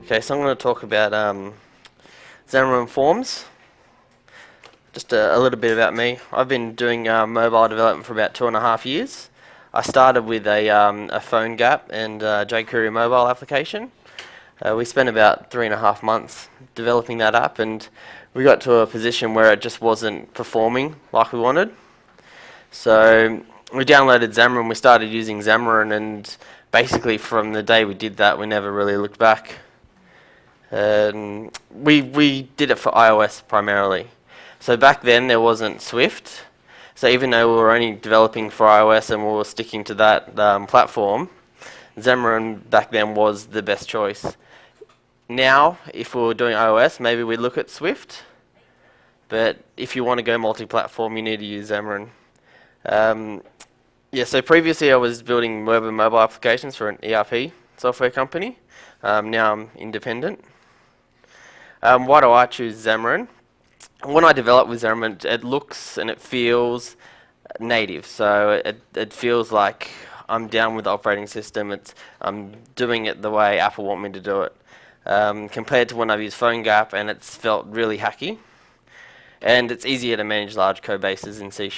Okay, so I'm going to talk about Xamarin.Forms. Just a little bit about me. I've been doing mobile development for about 2.5 years. I started with a PhoneGap and jQuery mobile application. We spent about 3.5 months developing that app, and we got to a position where it just wasn't performing like we wanted. So we downloaded Xamarin, we started using Xamarin, and basically from the day we did that, we never really looked back. We did it for iOS primarily. So back then there wasn't Swift. So even though we were only developing for iOS and we were sticking to that platform, Xamarin back then was the best choice. Now, if we were doing iOS, maybe we'd look at Swift. But if you want to go multi-platform, you need to use Xamarin. So previously I was building web and mobile applications for an ERP software company. Now I'm independent. Why do I choose Xamarin? When I develop with Xamarin, it looks and it feels native. So it feels like I'm down with the operating system. I'm doing it the way Apple want me to do it. Compared to when I've used PhoneGap, and it's felt really hacky. And it's easier to manage large code bases in C#.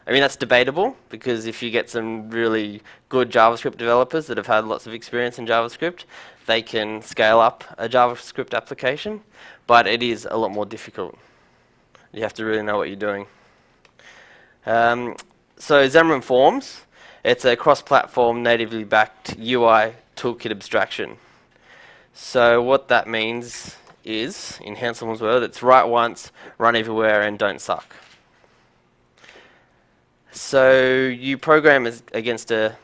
I mean, that's debatable, because if you get some really good JavaScript developers that have had lots of experience in JavaScript, they can scale up a JavaScript application, but it is a lot more difficult. You have to really know what you're doing. So Xamarin.Forms, it's a cross-platform, natively backed UI toolkit abstraction. So what that means is, in Hanselman's word, it's write once, run everywhere, and don't suck. So you program against a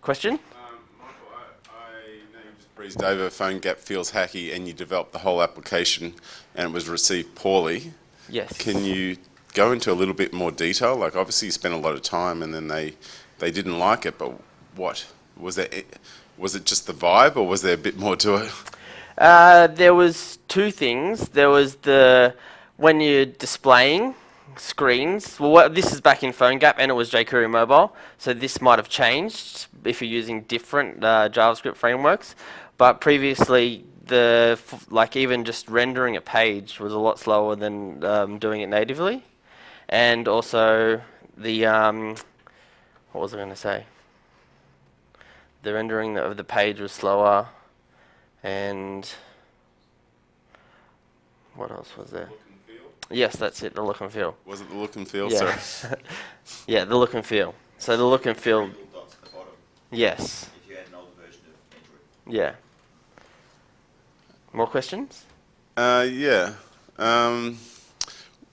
question? Michael, I know you just breezed over PhoneGap feels hacky and you developed the whole application and it was received poorly. Yes. Can you go into a little bit more detail? Like, obviously you spent a lot of time and then they didn't like it, but what? Was it just the vibe, or was there a bit more to it? There was two things. There was when you're displaying screens. Well, this is back in PhoneGap, and it was jQuery mobile, so this might have changed if you're using different JavaScript frameworks. But previously, even just rendering a page was a lot slower than doing it natively. And also what was I going to say? The rendering of the page was slower, and what else was there? Yes, that's it, the look and feel. Was it the look and feel? Yeah. Sorry. Yeah, the look and feel. So the look and feel. Dots at the bottom. Yes. If you had an older version of Android. Yeah. More questions? Yeah.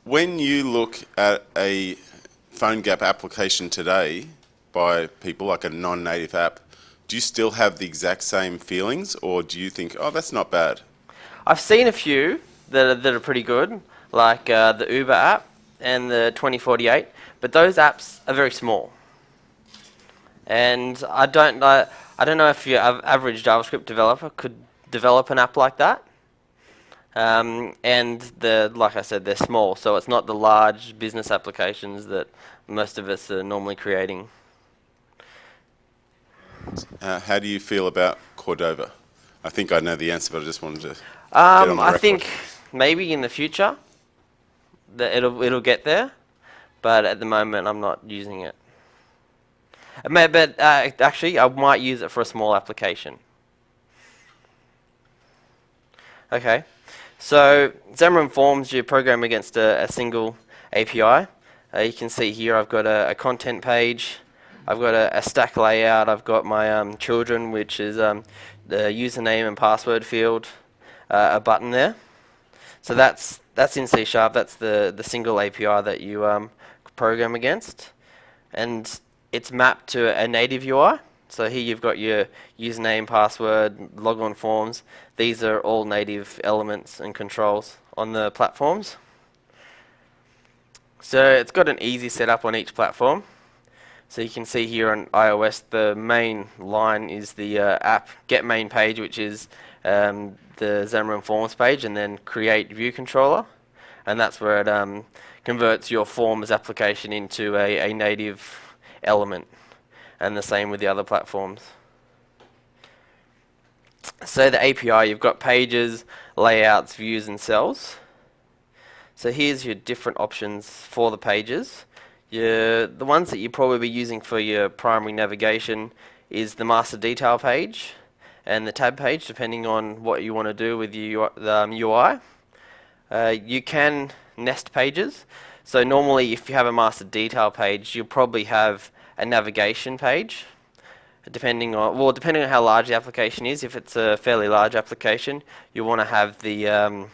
When you look at a PhoneGap application today by people, like a non-native app, do you still have the exact same feelings, or do you think, oh, that's not bad? I've seen a few that are pretty good, like the Uber app and the 2048, but those apps are very small. And I don't know if your average JavaScript developer could develop an app like that. And like I said, they're small, so it's not the large business applications that most of us are normally creating. How do you feel about Cordova? I think I know the answer, but I just wanted to get on the record. I think maybe in the future that it'll get there, but at the moment I'm not using it. Actually, I might use it for a small application. Okay, so Xamarin.Forms, you program against a single API. You can see here I've got a content page. I've got a stack layout. I've got my children, which is the username and password field, a button there. So that's in C#. That's the single API that you program against, and it's mapped to a native UI. So here you've got your username, password, logon forms. These are all native elements and controls on the platforms. So it's got an easy setup on each platform. So you can see here on iOS, the main line is the app get main page, which is the Xamarin.Forms page, and then create view controller. And that's where it converts your Forms application into a native element. And the same with the other platforms. So the API, you've got pages, layouts, views, and cells. So here's your different options for the pages. The ones that you'll probably be using for your primary navigation is the master detail page and the tab page, depending on what you want to do with the UI. You can nest pages. So normally if you have a master detail page, you'll probably have a navigation page. Depending on how large the application is. If it's a fairly large application, you want to have the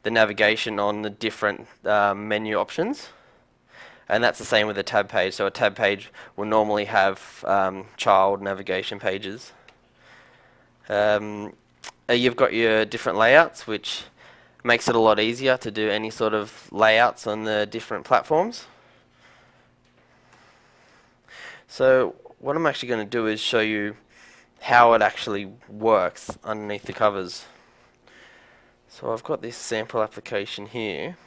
navigation on the different menu options. And that's the same with a tab page. So a tab page will normally have child navigation pages. You've got your different layouts, which makes it a lot easier to do any sort of layouts on the different platforms. So what I'm actually going to do is show you how it actually works underneath the covers. So I've got this sample application here.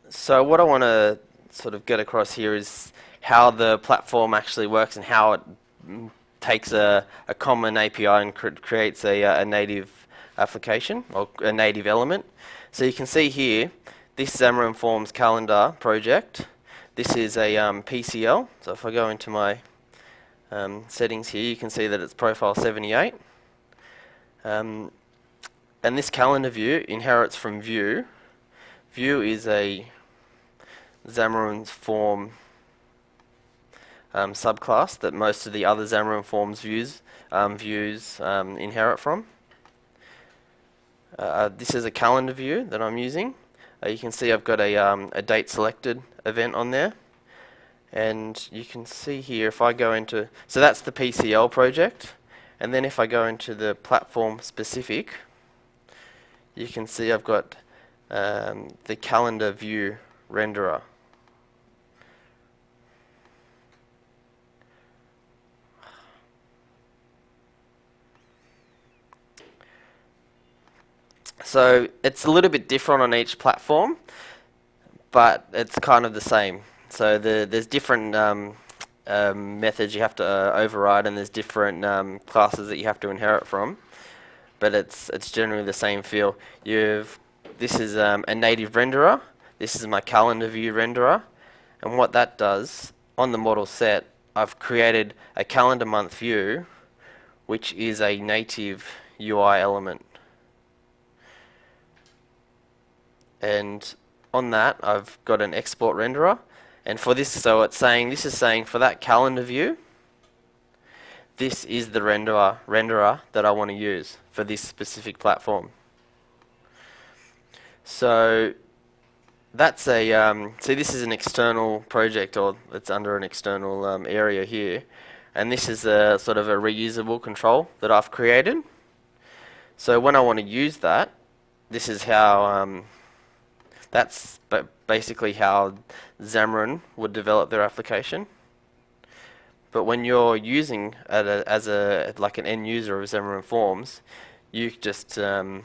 So what I want to sort of get across here is how the platform actually works and how it takes a common API and creates a native application or a native element. So you can see here, this Xamarin.Forms calendar project, this is a PCL. So if I go into my settings here, you can see that it's profile 78. And this calendar view inherits from view. View is a Xamarin.Forms subclass that most of the other Xamarin.Forms views inherit from. This is a calendar view that I'm using. You can see I've got a date selected event on there, and you can see here if I go into, so that's the PCL project, and then if I go into the platform specific, you can see I've got the calendar view renderer. So it's a little bit different on each platform, but it's kind of the same. So there's different methods you have to override, and there's different classes that you have to inherit from. But it's generally the same feel. This is a native renderer. This is my calendar view renderer, and what that does on the model set, I've created a calendar month view, which is a native UI element. And on that, I've got an export renderer, and for this, so it's saying, this is saying for that calendar view, this is the renderer that I want to use for this specific platform. So that's a, see, this is an external project, or it's under an external area here, and this is a sort of a reusable control that I've created. So when I want to use that, this is how, that's basically how Xamarin would develop their application. But when you're using it like an end user of Xamarin.Forms, you just can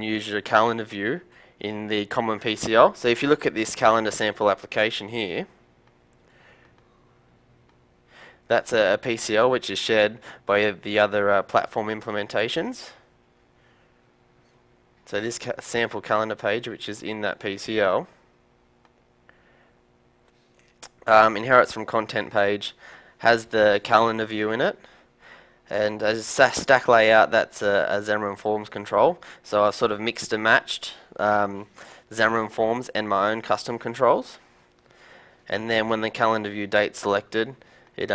use your calendar view in the common PCL. So if you look at this calendar sample application here, that's a PCL which is shared by the other platform implementations. So this sample calendar page, which is in that PCL, inherits from content page, has the calendar view in it, and as a stack layout, that's a Xamarin.Forms control. So I've sort of mixed and matched Xamarin.Forms and my own custom controls. And then when the calendar view date selected, it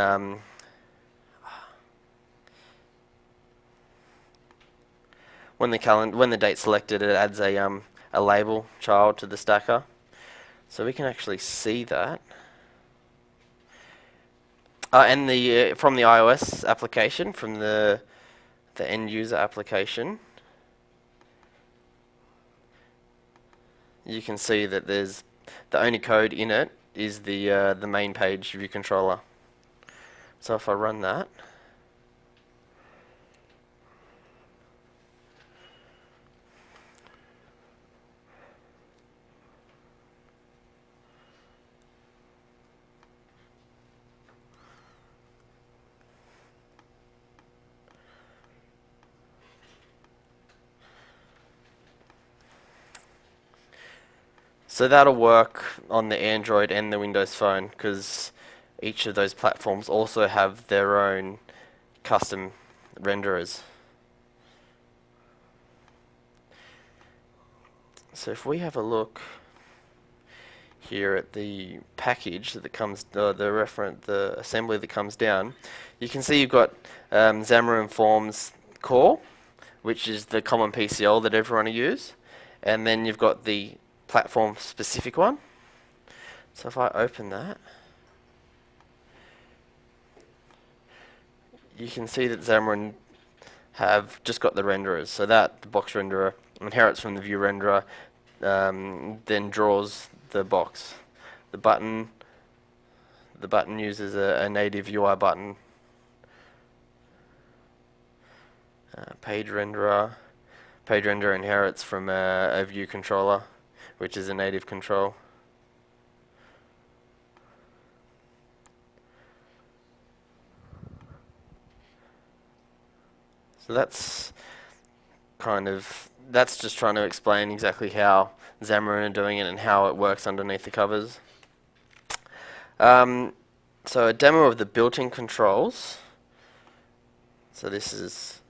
when the date selected, it adds a label child to the stacker, so we can actually see that. And from the iOS application, from the end user application, you can see that there's the only code in it is the main page view controller. So if I run that, so that'll work on the Android and the Windows Phone, because each of those platforms also have their own custom renderers. So if we have a look here at the package that comes, the assembly that comes down, you can see you've got Xamarin.Forms core, which is the common PCL that everyone will use, and then you've got the platform specific one. So if I open that, you can see that Xamarin have just got the renderers. So that the box renderer inherits from the view renderer, then draws the box. The button uses a native UI button. Page renderer inherits from a view controller, which is a native control. So that's just trying to explain exactly how Xamarin are doing it and how it works underneath the covers. So a demo of the built-in controls. So this is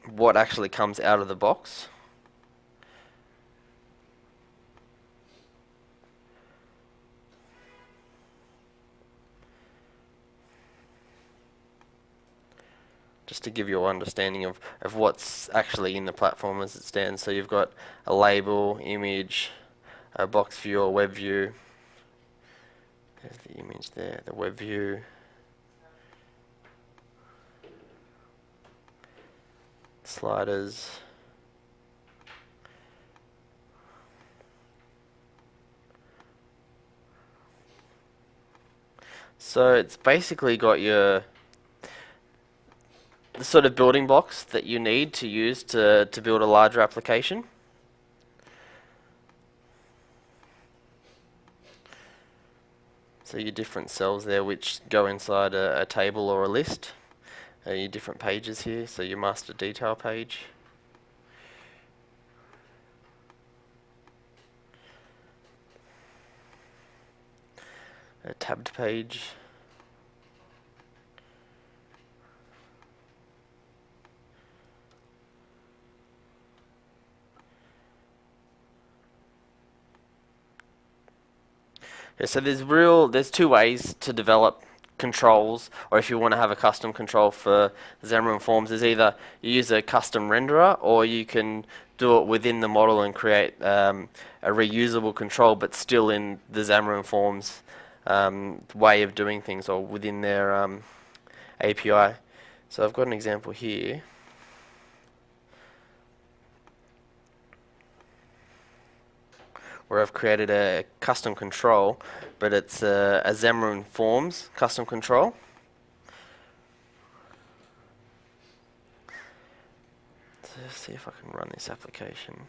what actually comes out of the box. Just to give you an understanding of what's actually in the platform as it stands. So you've got a label, image, a box view or web view. There's the image there, the web view. Sliders. So it's basically got the sort of building blocks that you need to use to build a larger application. So your different cells there which go inside a table or a list. Your different pages here, so your master detail page. A tabbed page. Yeah, so there's two ways to develop controls, or if you want to have a custom control for Xamarin.Forms, is either you use a custom renderer, or you can do it within the model and create a reusable control, but still in the Xamarin.Forms way of doing things, or within their API. So I've got an example here. Where I've created a custom control, but it's a Xamarin.Forms custom control. So let's see if I can run this application.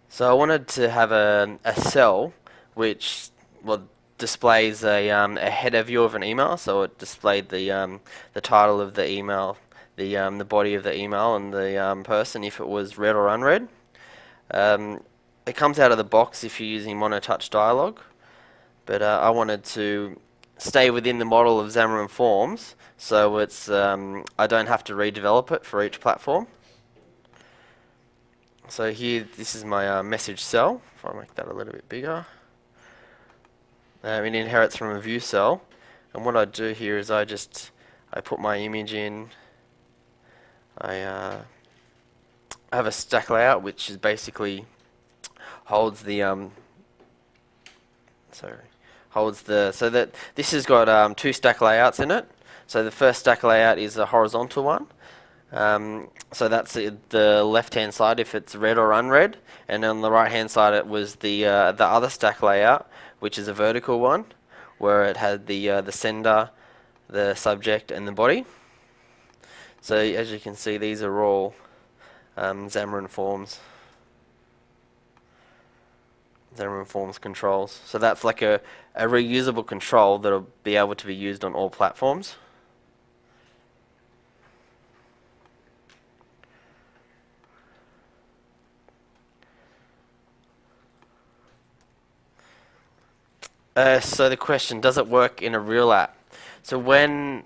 So I wanted to have a cell which, well, displays a header view of an email, so it displayed the title of the email, the body of the email, and the person if it was read or unread. It comes out of the box if you're using monotouch dialog, but I wanted to stay within the model of Xamarin.Forms, so it's I don't have to redevelop it for each platform. So here, this is my message cell. If I make that a little bit bigger. It inherits from a view cell, and what I do here is I put my image in. I have a stack layout which is basically holds the holds the, so that this has got two stack layouts in it. So the first stack layout is a horizontal one. So that's the left-hand side if it's read or unread, and on the right-hand side it was the other stack layout, which is a vertical one, where it had the sender, the subject, and the body. So as you can see, these are all Xamarin.Forms controls. So that's like a reusable control that'll be able to be used on all platforms. So the question, does it work in a real app? So when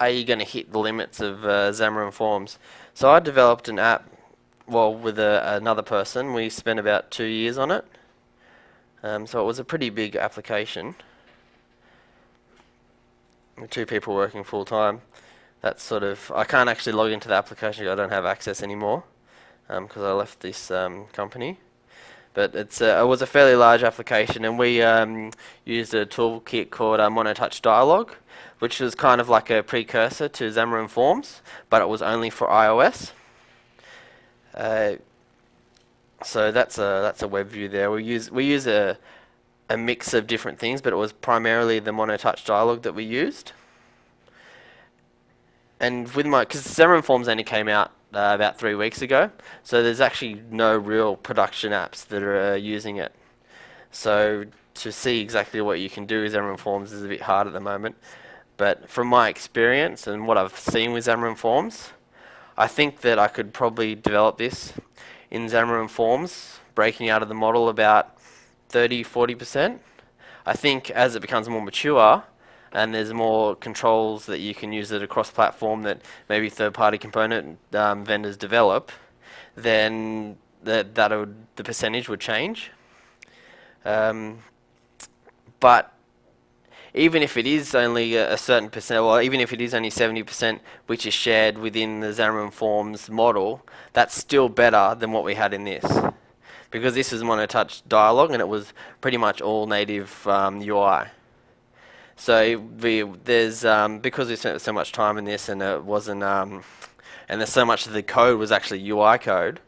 are you going to hit the limits of Xamarin.Forms? So I developed an app, well, with another person. We spent about 2 years on it. So it was a pretty big application. With 2 people working full time. That's sort of, I can't actually log into the application. I don't have access anymore because I left this company. But it was a fairly large application, and we used a toolkit called MonoTouch Dialog, which was kind of like a precursor to Xamarin.Forms, but it was only for iOS. So that's a web view there. We use a mix of different things, but it was primarily the MonoTouch Dialog that we used. And with because Xamarin.Forms only came out about 3 weeks ago, so there's actually no real production apps that are using it. So to see exactly what you can do with Xamarin.Forms is a bit hard at the moment. But from my experience and what I've seen with Xamarin.Forms, I think that I could probably develop this in Xamarin.Forms, breaking out of the model about 30–40%. I think as it becomes more mature, and there's more controls that you can use it across platform that maybe third-party component vendors develop, then the percentage would change. But even if it is only a certain percent, or even if it is only 70%, which is shared within the Xamarin.Forms model, that's still better than what we had in this. Because this is MonoTouch Dialog, and it was pretty much all native UI. So because we spent so much time in this, and it wasn't, and there's so much of the code was actually UI code,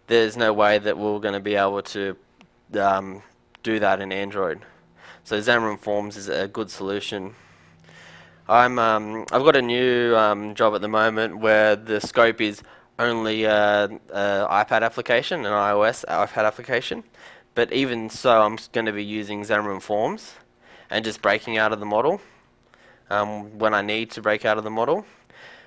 there's no way that we're going to be able to do that in Android. So Xamarin.Forms is a good solution. I've got a new job at the moment where the scope is only an iPad application, an iOS iPad application. But even so, I'm going to be using Xamarin.Forms and just breaking out of the model when I need to break out of the model.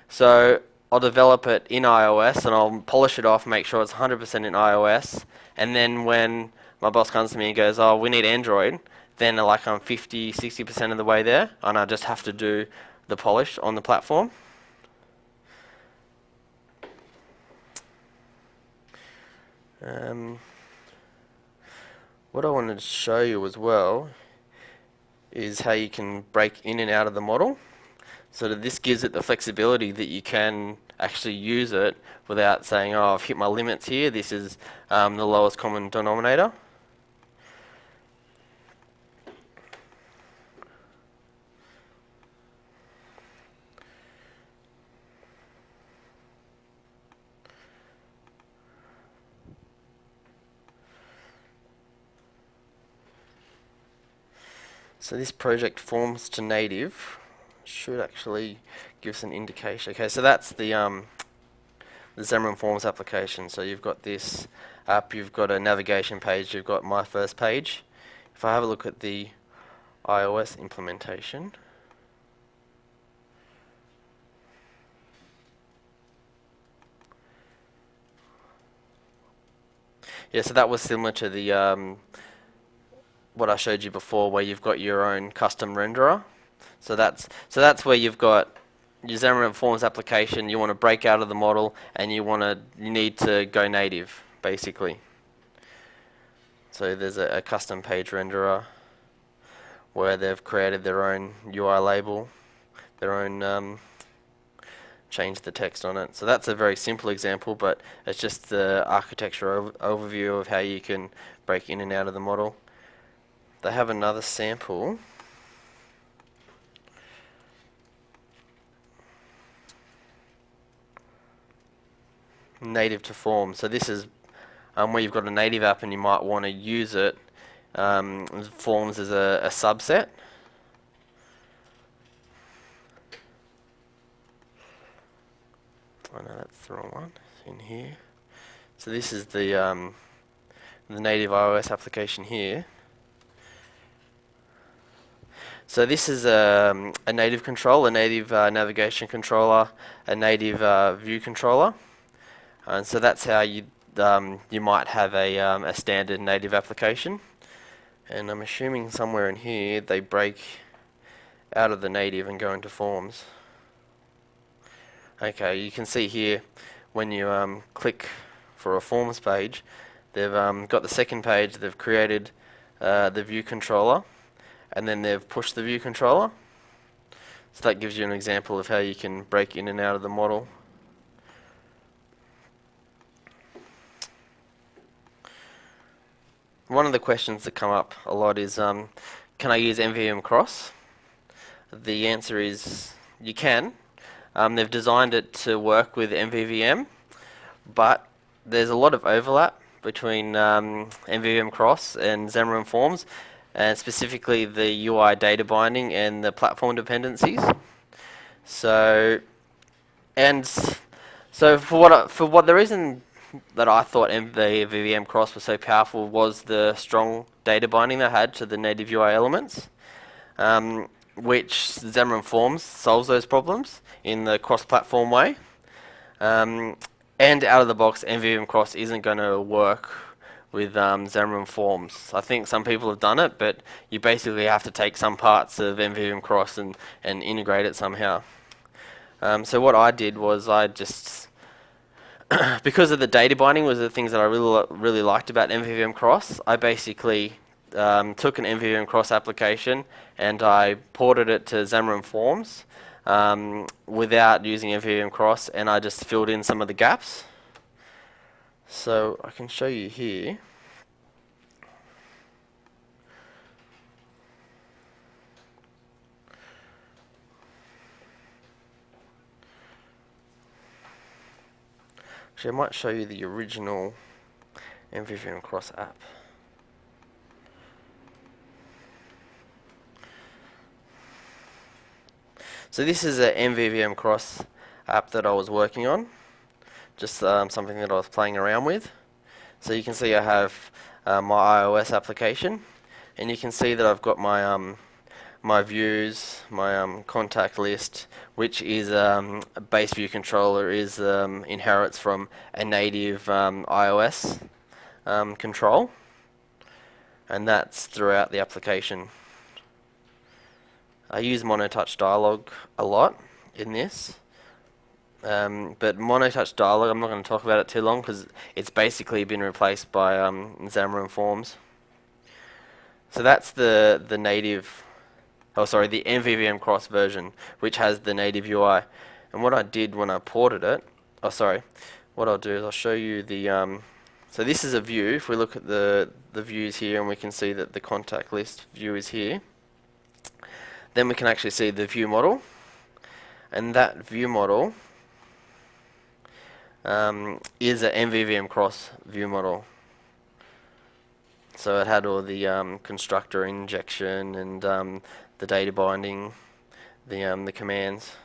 So I'll develop it in iOS and I'll polish it off, make sure it's 100% in iOS. And then when my boss comes to me and goes, "Oh, we need Android," then like I'm 50–60% of the way there, and I just have to do the polish on the platform. What I wanted to show you as well is how you can break in and out of the model. So that this gives it the flexibility that you can actually use it without saying, "Oh, I've hit my limits here, this is the lowest common denominator." So this project forms to native should actually give us an indication. Okay, so that's the Xamarin.Forms application. So you've got this app, you've got a navigation page, you've got my first page. If I have a look at the iOS implementation, yeah, so that was similar to the what I showed you before, where you've got your own custom renderer. So that's where you've got your Xamarin.Forms application. You want to break out of the model, and you need to go native, basically. So there's a custom page renderer where they've created their own UI label, their own change the text on it. So that's a very simple example, but it's just the architecture overview of how you can break in and out of the model. They have another sample. native to forms. So this is where you've got a native app and you might want to use it. Forms as a subset. Oh no, that's the wrong one. It's in here. So this is the native iOS application here. So this is a native control, a native navigation controller, a native view controller, and so that's how you might have a standard native application. And I'm assuming somewhere in here they break out of the native and go into forms. Okay, you can see here when you click for a forms page, they've got the second page. They've created the view controller, and then they've pushed the view controller. So that gives you an example of how you can break in and out of the model. One of the questions that come up a lot is, can I use NVM Cross? The answer is you can. They've designed it to work with Mvvm, but there's a lot of overlap between NVM Cross and Xamarin.Forms, and specifically the UI data binding and the platform dependencies. So for the reason that I thought Mvvm Cross was so powerful was the strong data binding they had to the native UI elements, which Xamarin.Forms solves those problems in the cross-platform way. And out of the box, Mvvm Cross isn't going to work with Xamarin.Forms. I think some people have done it, but you basically have to take some parts of Mvvm Cross and integrate it somehow. So what I did was I just, because of the data binding was the things that I really liked about Mvvm Cross, I basically took an Mvvm Cross application and I ported it to Xamarin.Forms without using Mvvm Cross, and I just filled in some of the gaps. So I can show you here. Actually, I might show you the original Mvvm Cross app. So this is a Mvvm Cross app that I was working on, just something that I was playing around with. So you can see I have my iOS application, and you can see that I've got my my views, my contact list, which is a base view controller, is inherits from a native iOS control, and that's throughout the application. I use monotouch dialog a lot in this, but monotouch dialog, I'm not going to talk about it too long because it's basically been replaced by Xamarin.Forms. So that's the native, the Mvvm Cross version, which has the native UI. And what I did when I ported it, what I'll do is I'll show you the, so this is a view. If we look at the views here, and we can see that the contact list view is here. Then we can actually see the view model, and that view model is a Mvvm Cross view model. So it had all the constructor injection and the data binding, the commands.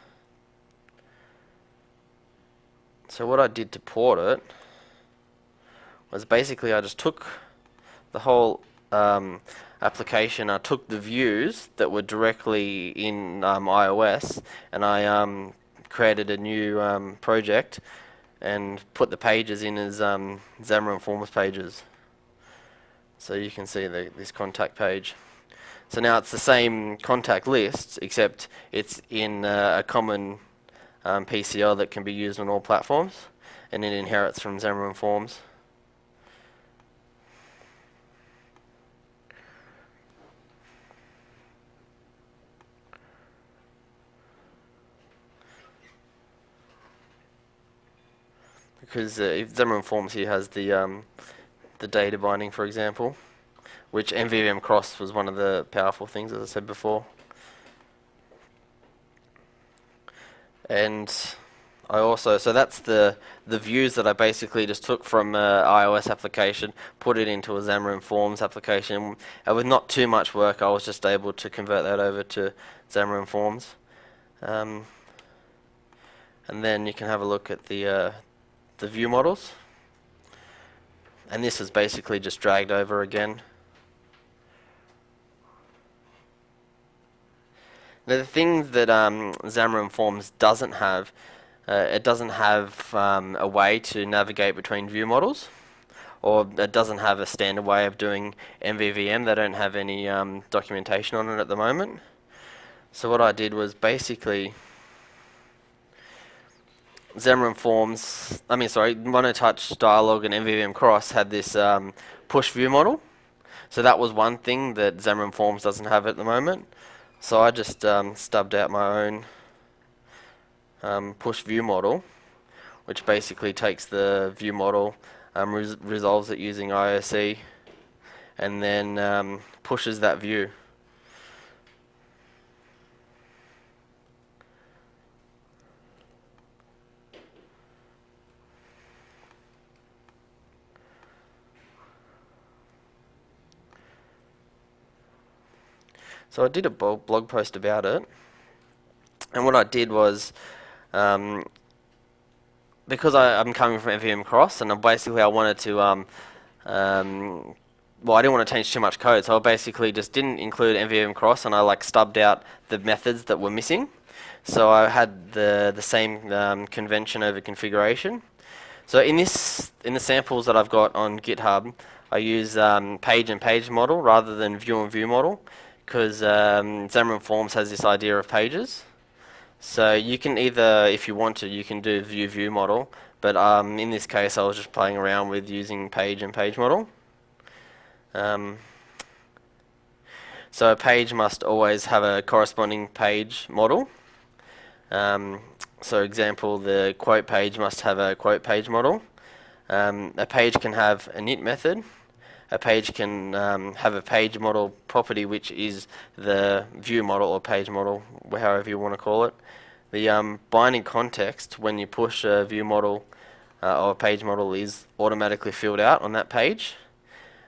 So what I did to port it was basically I just took the whole application. I took the views that were directly in iOS, and I created a new project and put the pages in as Xamarin.Forms pages. So you can see this contact page. So now it's the same contact list, except it's in a common PCL that can be used on all platforms, and it inherits from Xamarin.Forms. Because if Xamarin.Forms here has the data binding, for example, which Mvvm Cross was one of the powerful things, as I said before. And I also, so that's the views that I basically just took from iOS application, put it into a Xamarin.Forms application, and with not too much work I was just able to convert that over to Xamarin.Forms. And then you can have a look at the view models, and this is basically just dragged over again. Now the thing that Xamarin.Forms doesn't have, it doesn't have a way to navigate between view models, or it doesn't have a standard way of doing Mvvm. They don't have any documentation on it at the moment. So what I did was basically Xamarin.Forms, MonoTouch Dialog and NVM Cross had this PushViewModel. So that was one thing that Xamarin.Forms doesn't have at the moment. So I just stubbed out my own PushViewModel, which basically takes the view model, resolves it using IOC, and then pushes that view. So I did a blog post about it, and what I did was, because I'm coming from NVM Cross, and I wanted to, well, I didn't want to change too much code, so I basically just didn't include NVM Cross, and I like stubbed out the methods that were missing. So I had the same convention over configuration. So in the samples that I've got on GitHub, I use page and page model rather than view and view model, because Xamarin.Forms has this idea of pages. So you can either, if you want to, you can do view model, but in this case I was just playing around with using page and page model. So a page must always have a corresponding page model. So example, the quote page must have a quote page model. A page can have a init method. A page can have a page model property, which is the view model or page model, however you want to call it. The binding context, when you push a view model or a page model, is automatically filled out on that page.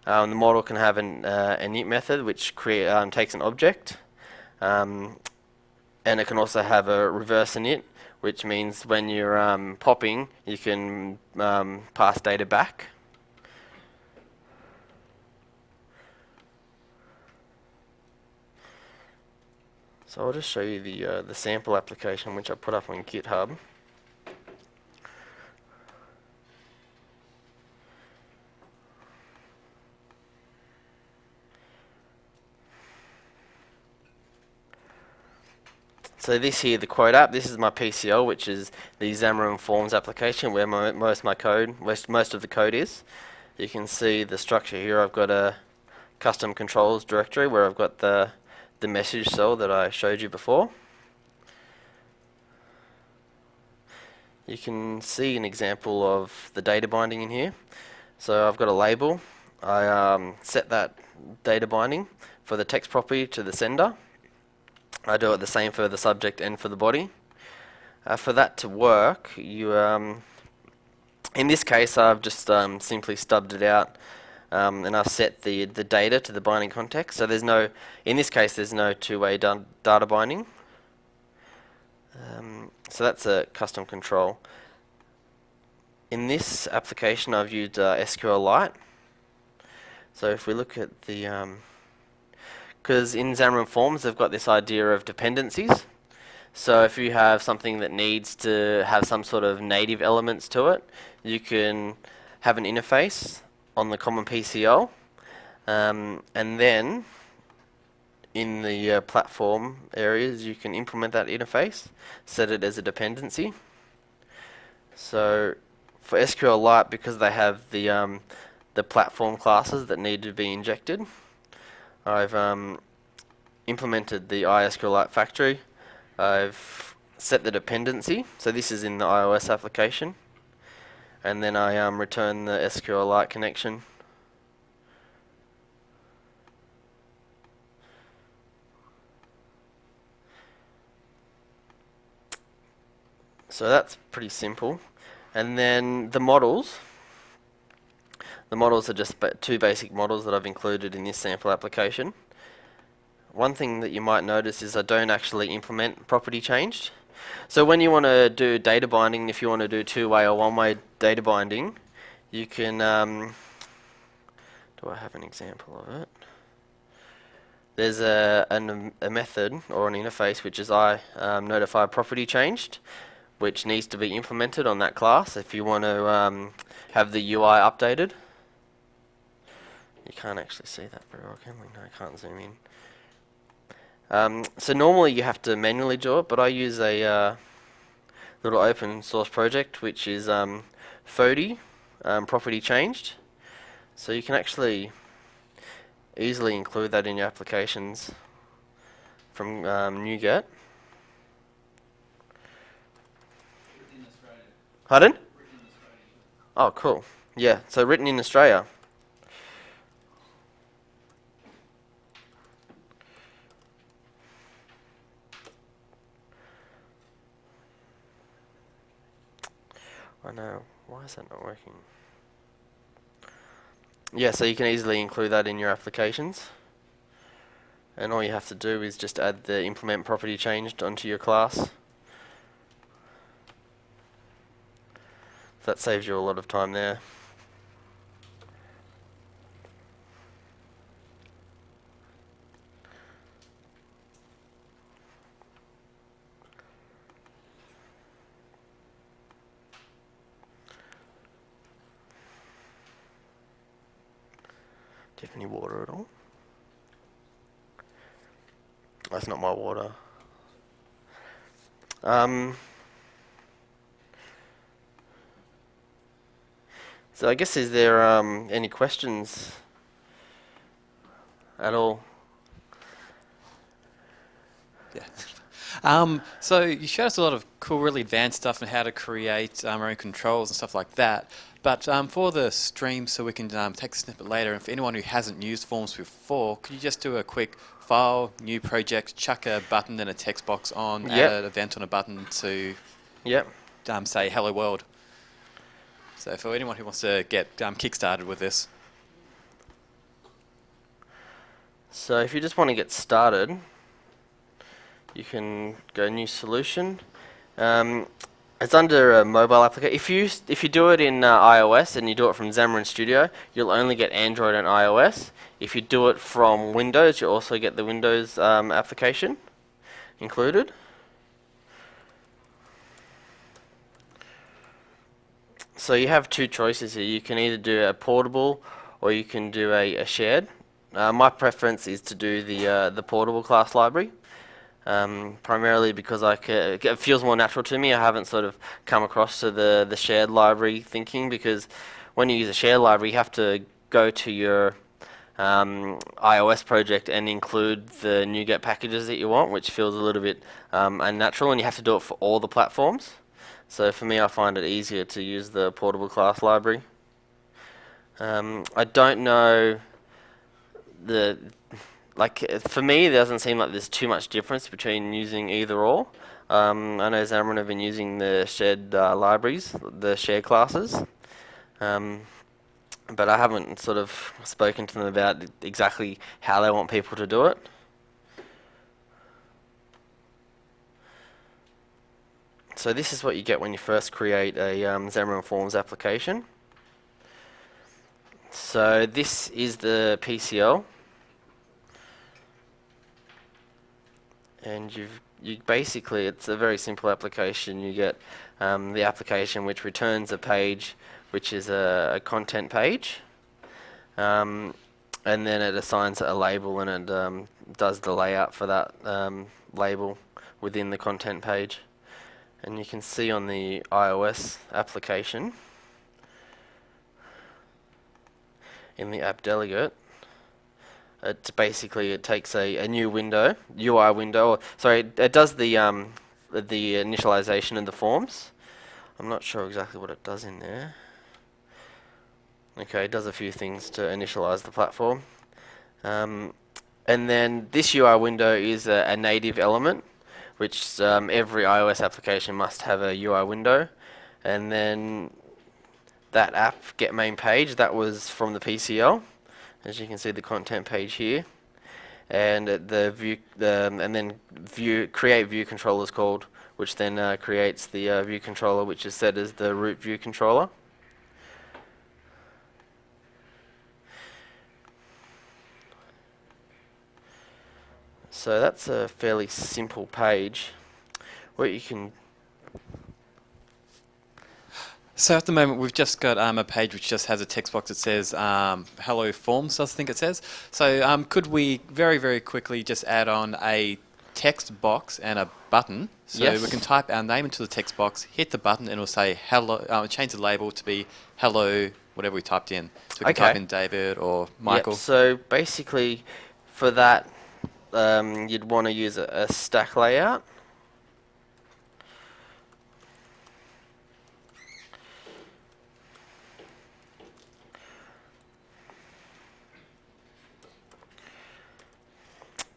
The model can have an init method, which takes an object, and it can also have a reverse init, which means when you're popping, you can pass data back. So I'll just show you the sample application which I put up on GitHub. So this here, the quote app, this is my PCL, which is the Xamarin.Forms application where most of the code is. You can see the structure here. I've got a custom controls directory where I've got the message cell that I showed you before. You can see an example of the data binding in here. So I've got a label. I set that data binding for the text property to the sender. I do it the same for the subject and for the body. For that to work, you in this case I've just simply stubbed it out, and I've set the data to the binding context. So in this case there's no two-way data binding. So that's a custom control. In this application I've used SQLite. So if we look at the because in Xamarin.Forms they've got this idea of dependencies. So if you have something that needs to have some sort of native elements to it, you can have an interface on the common PCL, and then in the platform areas you can implement that interface, set it as a dependency. So for SQLite, because they have the platform classes that need to be injected, I've implemented the iSQLite factory. I've set the dependency, so this is in the iOS application, and then I return the SQLite connection. So that's pretty simple. And then the models. The models are just two basic models that I've included in this sample application. One thing that you might notice is I don't actually implement property changed. So when you want to do data binding, if you want to do two-way or one-way data binding, you can, do I have an example of it? There's a method or an interface which is notify property changed, which needs to be implemented on that class if you want to have the UI updated. You can't actually see that very well, can we? No, I can't zoom in. So normally you have to manually do it, but I use a little open source project which is FODI, property changed. So you can actually easily include that in your applications from NuGet. Pardon? Oh, cool. Yeah, so written in Australia. I know, why is that not working? Yeah, so you can easily include that in your applications. And all you have to do is just add the implement property changed onto your class. That saves you a lot of time there. Do you have any water at all? That's not my water. So I guess, is there any questions at all? Yeah. So you showed us a lot of cool, really advanced stuff on how to create our own controls and stuff like that. But for the stream, so we can take a snippet later, and for anyone who hasn't used Forms before, could you just do a quick file, new project, chuck a button and a text box on, add an event on a button to say hello world. So for anyone who wants to get kick-started with this. So if you just want to get started, you can go new solution. It's under a mobile application. If you do it in iOS and you do it from Xamarin Studio, you'll only get Android and iOS. If you do it from Windows, you also get the Windows application included. So you have two choices here. You can either do a portable or you can do a shared. My preference is to do the portable class library. Primarily because it feels more natural to me. I haven't sort of come across to the shared library thinking, because when you use a shared library, you have to go to your iOS project and include the NuGet packages that you want, which feels a little bit unnatural, and you have to do it for all the platforms. So for me, I find it easier to use the portable class library. I don't know for me, it doesn't seem like there's too much difference between using either or. I know Xamarin have been using the shared libraries, the shared classes, but I haven't sort of spoken to them about exactly how they want people to do it. So this is what you get when you first create a Xamarin.Forms application. So this is the PCL. And you basically, it's a very simple application. You get the application which returns a page which is a content page, and then it assigns a label, and it does the layout for that label within the content page. And you can see on the iOS application in the app delegate, it takes a new window, UI window. It does the initialization of the forms. I'm not sure exactly what it does in there. Okay, it does a few things to initialize the platform. And then this UI window is a native element, which every iOS application must have a UI window, and then that app get main page, that was from the PCL. As you can see, the content page here, and the view, and then create view controller is called, which then creates the view controller, which is set as the root view controller. So that's a fairly simple page. What you can So at the moment we've just got a page which just has a text box that says hello forms, I think it says. So could we very quickly just add on a text box and a button? So Yes. we can type our name into the text box, hit the button, and it'll say hello, change the label to be hello, whatever we typed in. So we can type Okay. in David or Michael. Yep, so basically for that you'd want to use a stack layout.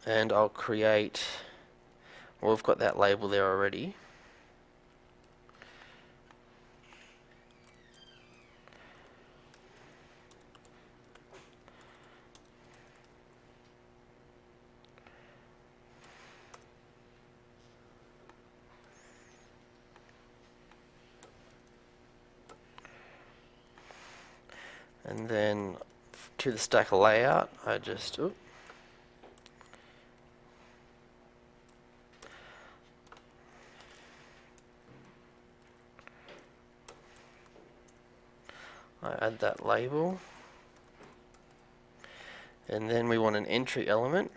And I'll create, well, we've got that label there already. And then to the stack layout, I just, I add that label, and then we want an entry element.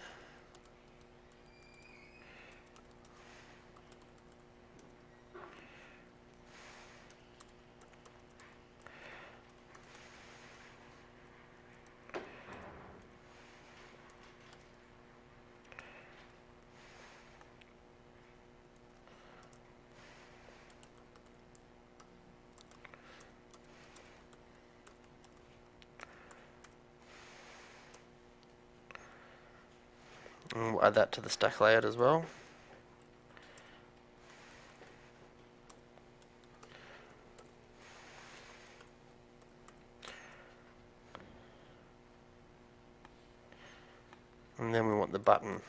And we'll add that to the stack layout as well. And then we want the button.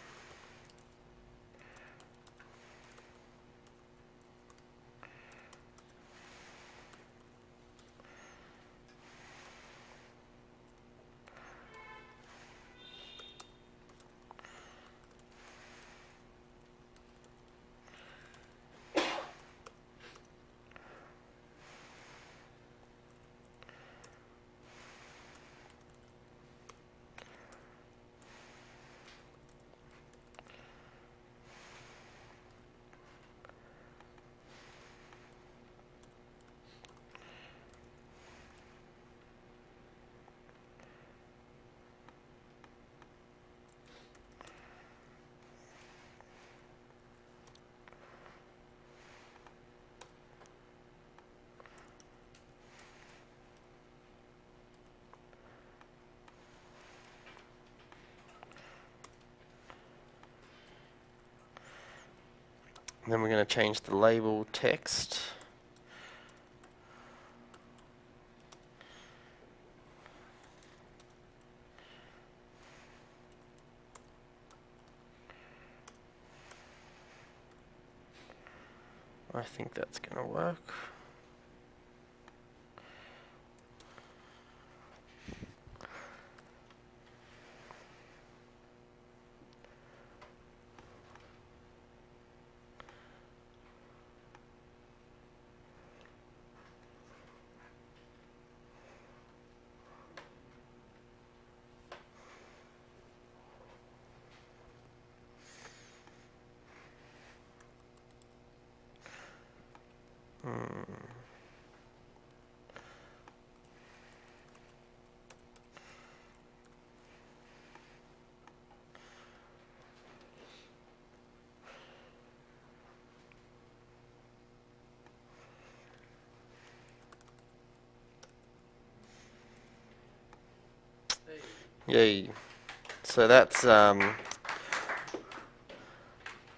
And then we're going to change the label text. I think that's going to work. Yay. So that's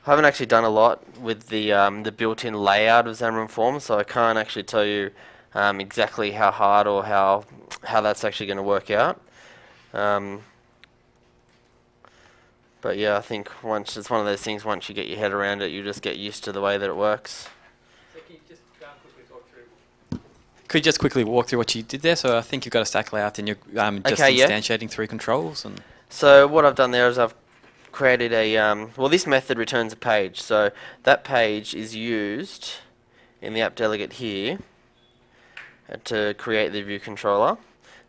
I haven't actually done a lot with the built-in layout of Xamarin.Forms, so I can't actually tell you exactly how hard or how that's actually going to work out. But yeah, I think once it's one of those things. Once you get your head around it, you just get used to the way that it works. So can you just quickly talk through? Could you just quickly walk through what you did there? So I think you've got a stack layout, and you're just Okay, yeah. instantiating 3 controls. And So what I've done there is I've created a well, this method returns a page. So that page is used in the app delegate here to create the view controller.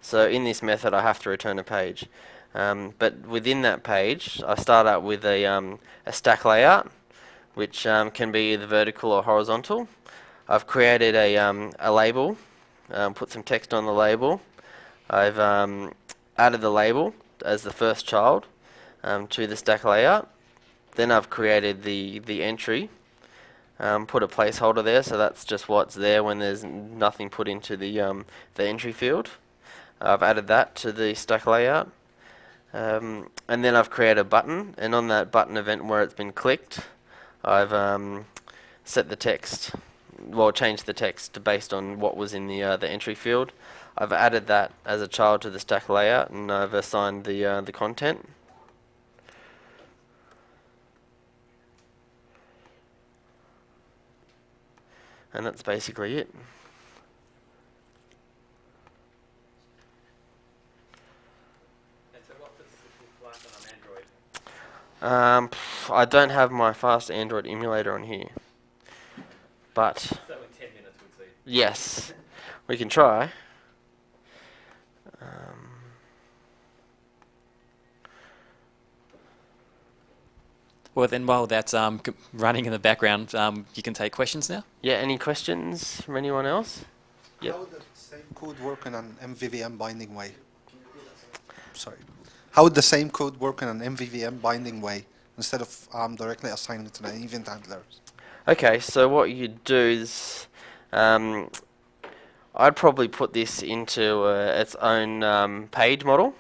So in this method, I have to return a page. But within that page, I start out with a stack layout, which can be either vertical or horizontal. I've created a label, put some text on the label. I've added the label as the first child to the stack layout. Then I've created the entry, put a placeholder there, so that's just what's there when there's nothing put into the entry field. I've added that to the stack layout. And then I've created a button, and on that button event where it's been clicked, I've set the text, well, changed the text based on what was in the entry field. I've added that as a child to the stack layout, and I've assigned the content. And that's basically it. I don't have my fast Android emulator on here, but yes, we can try. well, then while that's running in the background, you can take questions now. Yeah, any questions from anyone else? Yep. How would the same code work in an MVVM binding way? Sorry. How would the same code work in an MVVM binding way instead of directly assigning it to an event handlers? Okay, so what you'd do is, I'd probably put this into its own page model.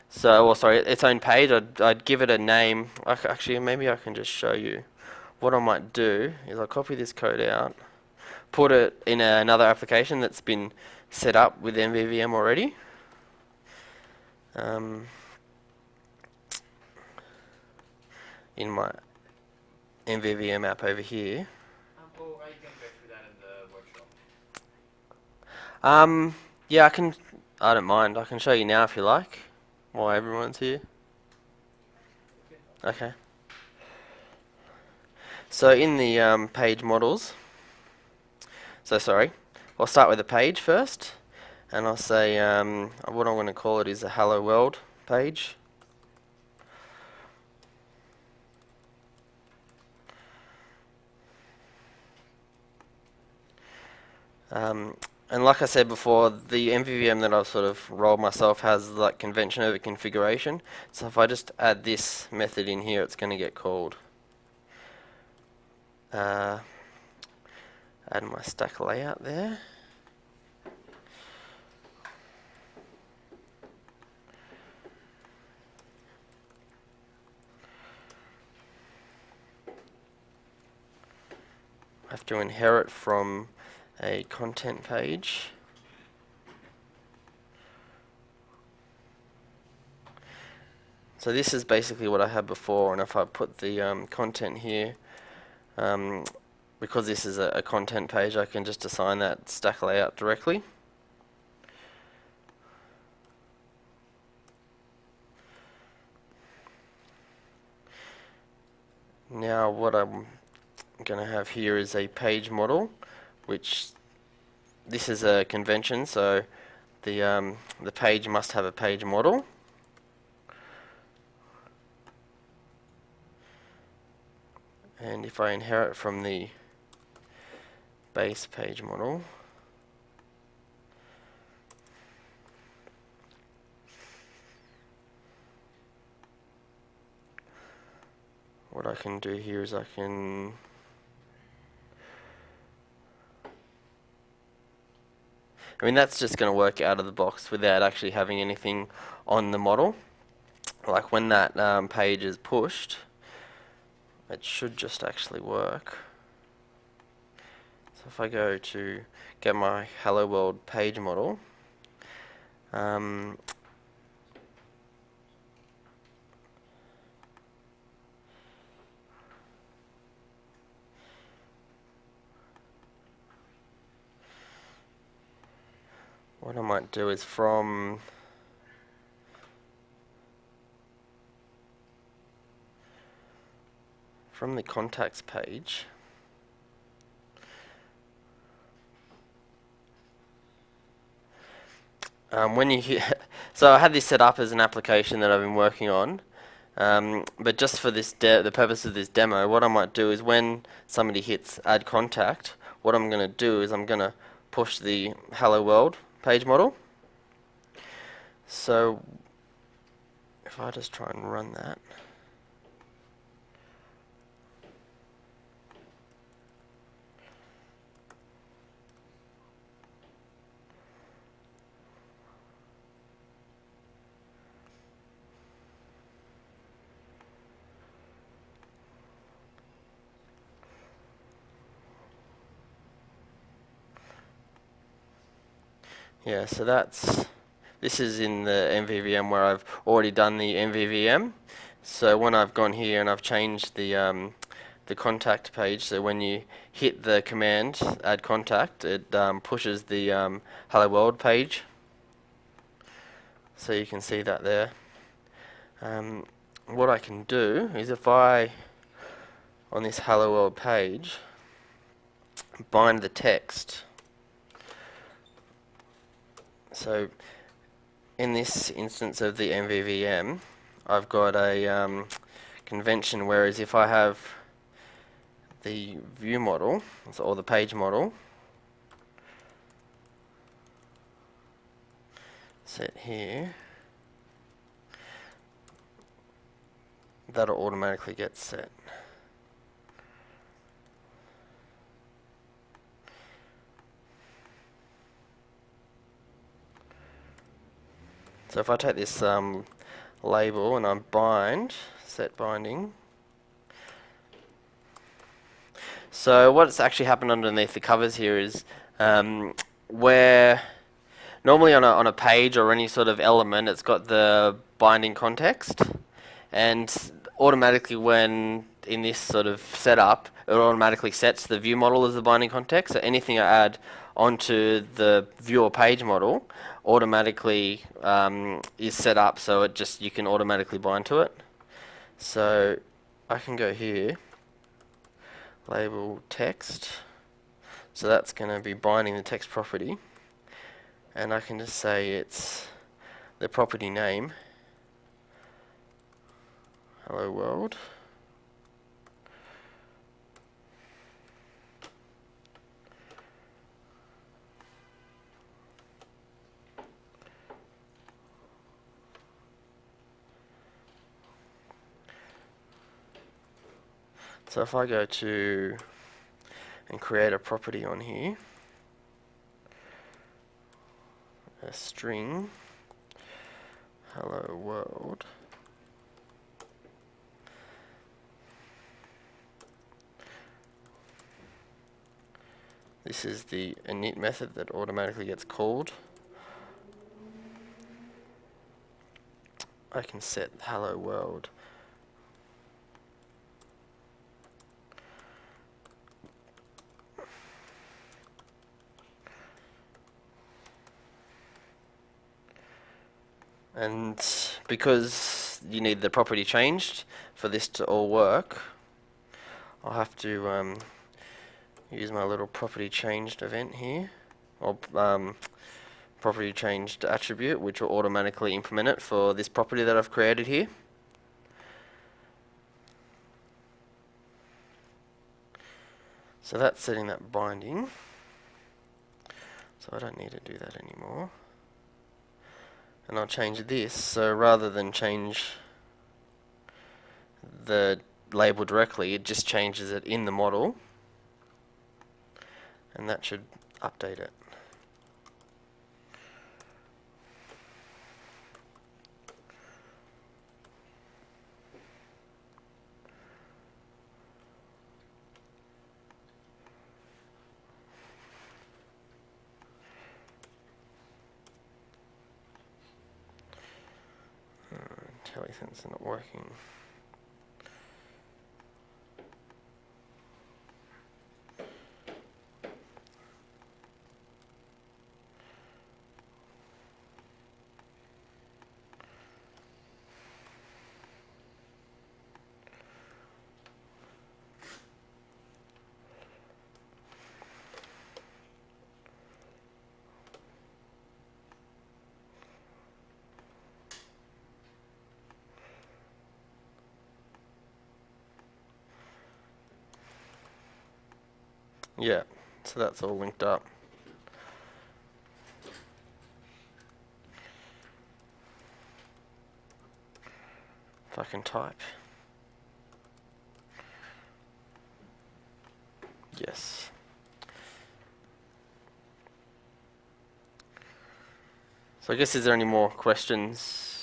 So, well, sorry, its own page. I'd give it a name. Actually, maybe I can just show you. What I might do is I'll copy this code out, put it in another application that's been set up with MVVM already. In my MVVM app over here. Or are you going to go through that in the workshop? Yeah, I can. I don't mind. I can show you now if you like, while everyone's here. Okay. So in the page models. So sorry, I'll start with a page first, and I'll say what I'm going to call it is a Hello World page. And like I said before, the MVVM that I've sort of rolled myself has like convention over configuration. So if I just add this method in here, it's going to get called. Add my stack layout there. I have to inherit from a content page. So this is basically what I had before, and if I put the content here, because this is a content page, I can just assign that stack layout directly. Now what I'm going to have here is a page model, which this is a convention, so the page must have a page model. And if I inherit from the base page model, what I can do here is I can that's just going to work out of the box without actually having anything on the model. Like when that page is pushed, it should just actually work. So if I go to get my Hello World page model, what I might do is from the contacts page, when you so I had this set up as an application that I've been working on, but just for this the purpose of this demo, what I might do is when somebody hits add contact, what I'm going to do is I'm going to push the Hello World page model. So if I just try and run that, yeah, so this is in the Mvvm where I've already done the Mvvm. So when I've gone here and I've changed the contact page, so when you hit the command add contact, it pushes the Hello World page. So you can see that there. What I can do is if I, on this Hello World page, bind the text. So in this instance of the Mvvm, I've got a convention, whereas if I have the view model, or the page model, set here, that'll automatically get set. So if I take this label and I bind, set binding. So what's actually happened underneath the covers here is where normally on a page or any sort of element, it's got the binding context, and automatically when in this sort of setup, it automatically sets the view model as the binding context. So anything I add onto the view or page model automatically is set up so you can automatically bind to it. So I can go here, label text, so that's going to be binding the text property, and I can just say it's the property name, Hello World. So if I go to and create a property on here, a string, Hello World, this is the init method that automatically gets called. I can set Hello World and because you need the property changed for this to all work, I'll have to use my little property changed event here, or property changed attribute, which will automatically implement it for this property that I've created here. So that's setting that binding. So I don't need to do that anymore. And I'll change this, so rather than change the label directly, it just changes it in the model, and that should update it. IntelliSense not working. Yeah, so that's all linked up. If I can type. Yes. So I guess, is there any more questions?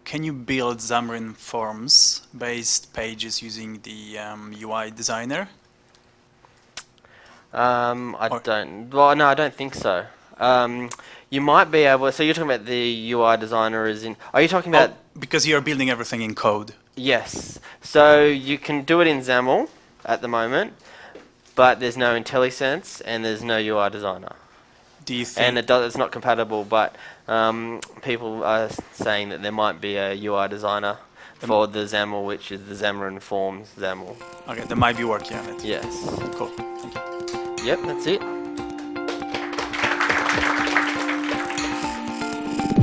Can you build Xamarin.Forms based pages using the UI designer? I don't. Well, no, I don't think so. You might be able. So you're talking about the UI designer is in. Are you talking about? Because you're building everything in code. Yes. So you can do it in XAML at the moment, but there's no IntelliSense and there's no UI designer. Do you think? And it's not compatible, but people are saying that there might be a UI designer for the XAML, which is the XamarinForms XAML. Okay, that might be working on it. Yes. Cool. Thank you. Yep, that's it.